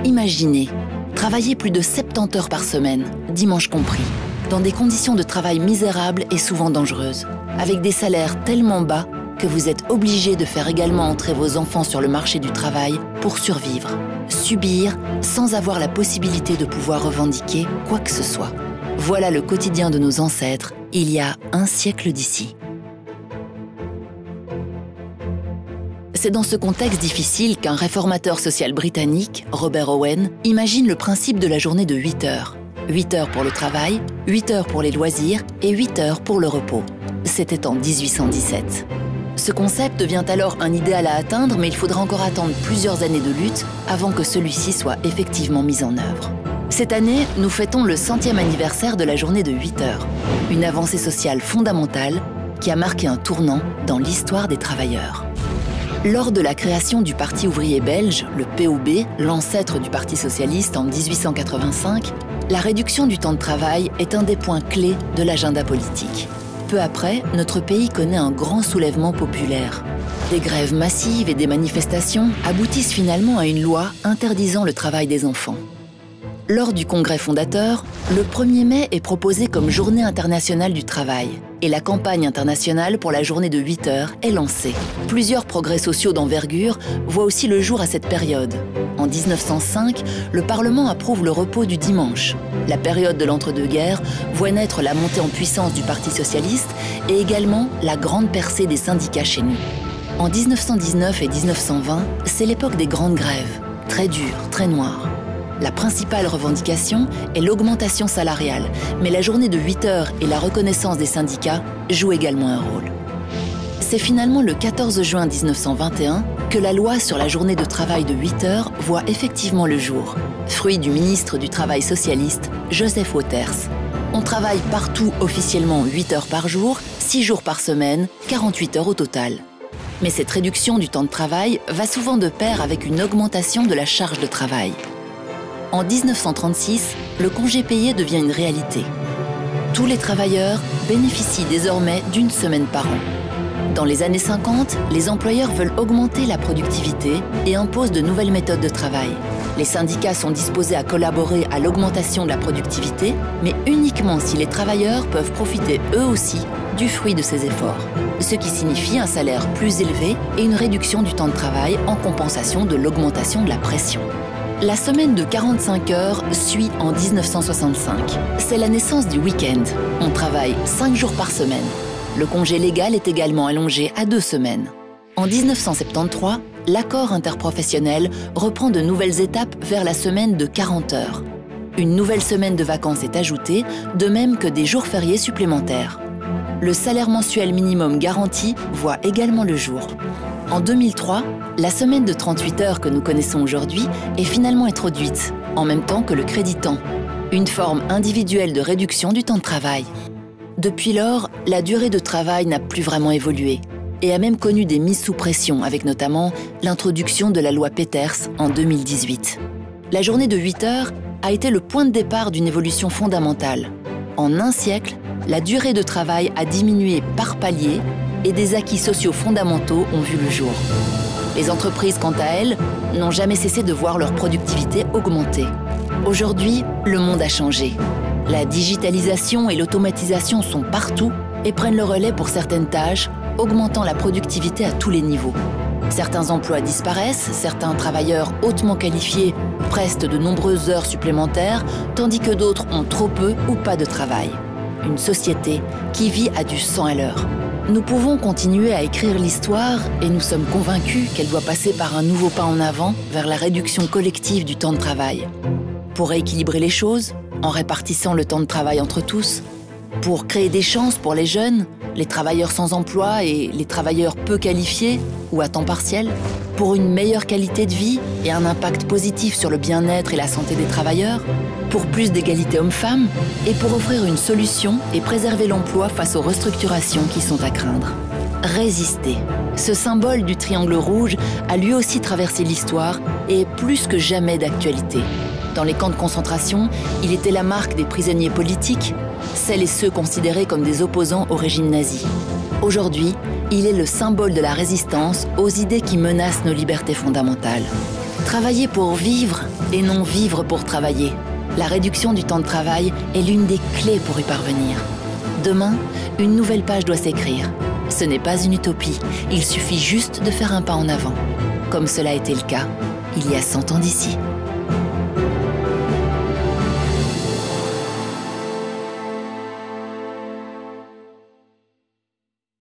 Imaginez, travailler plus de 70 heures par semaine, dimanche compris, dans des conditions de travail misérables et souvent dangereuses, avec des salaires tellement bas que vous êtes obligé de faire également entrer vos enfants sur le marché du travail pour survivre, subir sans avoir la possibilité de pouvoir revendiquer quoi que ce soit. Voilà le quotidien de nos ancêtres il y a un siècle d'ici. C'est dans ce contexte difficile qu'un réformateur social britannique, Robert Owen, imagine le principe de la journée de 8 heures. 8 heures pour le travail, 8 heures pour les loisirs et 8 heures pour le repos. C'était en 1817. Ce concept devient alors un idéal à atteindre, mais il faudra encore attendre plusieurs années de lutte avant que celui-ci soit effectivement mis en œuvre. Cette année, nous fêtons le 100e anniversaire de la journée de 8 heures, une avancée sociale fondamentale qui a marqué un tournant dans l'histoire des travailleurs. Lors de la création du Parti ouvrier belge, le POB, l'ancêtre du Parti socialiste en 1885, la réduction du temps de travail est un des points clés de l'agenda politique. Peu après, notre pays connaît un grand soulèvement populaire. Des grèves massives et des manifestations aboutissent finalement à une loi interdisant le travail des enfants. Lors du congrès fondateur, le 1er mai est proposé comme journée internationale du travail et la campagne internationale pour la journée de 8 heures est lancée. Plusieurs progrès sociaux d'envergure voient aussi le jour à cette période. En 1905, le Parlement approuve le repos du dimanche. La période de l'entre-deux-guerres voit naître la montée en puissance du Parti socialiste et également la grande percée des syndicats chez nous. En 1919 et 1920, c'est l'époque des grandes grèves, très dures, très noires. La principale revendication est l'augmentation salariale, mais la journée de 8 heures et la reconnaissance des syndicats jouent également un rôle. C'est finalement le 14 juin 1921 que la loi sur la journée de travail de 8 heures voit effectivement le jour, fruit du ministre du Travail socialiste, Joseph Wouters. On travaille partout officiellement 8 heures par jour, 6 jours par semaine, 48 heures au total. Mais cette réduction du temps de travail va souvent de pair avec une augmentation de la charge de travail. En 1936, le congé payé devient une réalité. Tous les travailleurs bénéficient désormais d'une semaine par an. Dans les années 50, les employeurs veulent augmenter la productivité et imposent de nouvelles méthodes de travail. Les syndicats sont disposés à collaborer à l'augmentation de la productivité, mais uniquement si les travailleurs peuvent profiter eux aussi du fruit de ces efforts. Ce qui signifie un salaire plus élevé et une réduction du temps de travail en compensation de l'augmentation de la pression. La semaine de 45 heures suit en 1965. C'est la naissance du week-end. On travaille 5 jours par semaine. Le congé légal est également allongé à 2 semaines. En 1973, l'accord interprofessionnel reprend de nouvelles étapes vers la semaine de 40 heures. Une nouvelle semaine de vacances est ajoutée, de même que des jours fériés supplémentaires. Le salaire mensuel minimum garanti voit également le jour. En 2003, la semaine de 38 heures que nous connaissons aujourd'hui est finalement introduite, en même temps que le crédit temps, une forme individuelle de réduction du temps de travail. Depuis lors, la durée de travail n'a plus vraiment évolué et a même connu des mises sous pression, avec notamment l'introduction de la loi Peters en 2018. La journée de 8 heures a été le point de départ d'une évolution fondamentale. En un siècle, la durée de travail a diminué par palier et des acquis sociaux fondamentaux ont vu le jour. Les entreprises, quant à elles, n'ont jamais cessé de voir leur productivité augmenter. Aujourd'hui, le monde a changé. La digitalisation et l'automatisation sont partout et prennent le relais pour certaines tâches, augmentant la productivité à tous les niveaux. Certains emplois disparaissent, certains travailleurs hautement qualifiés prestent de nombreuses heures supplémentaires, tandis que d'autres ont trop peu ou pas de travail. Une société qui vit à du 100 à l'heure. Nous pouvons continuer à écrire l'histoire et nous sommes convaincus qu'elle doit passer par un nouveau pas en avant vers la réduction collective du temps de travail. Pour rééquilibrer les choses, en répartissant le temps de travail entre tous, pour créer des chances pour les jeunes, les travailleurs sans emploi et les travailleurs peu qualifiés ou à temps partiel, pour une meilleure qualité de vie et un impact positif sur le bien-être et la santé des travailleurs, pour plus d'égalité hommes-femmes et pour offrir une solution et préserver l'emploi face aux restructurations qui sont à craindre. Résister. Ce symbole du triangle rouge a lui aussi traversé l'histoire et est plus que jamais d'actualité. Dans les camps de concentration, il était la marque des prisonniers politiques, celles et ceux considérés comme des opposants au régime nazi. Aujourd'hui, il est le symbole de la résistance aux idées qui menacent nos libertés fondamentales. Travailler pour vivre et non vivre pour travailler. La réduction du temps de travail est l'une des clés pour y parvenir. Demain, une nouvelle page doit s'écrire. Ce n'est pas une utopie, il suffit juste de faire un pas en avant. Comme cela a été le cas il y a 100 ans d'ici.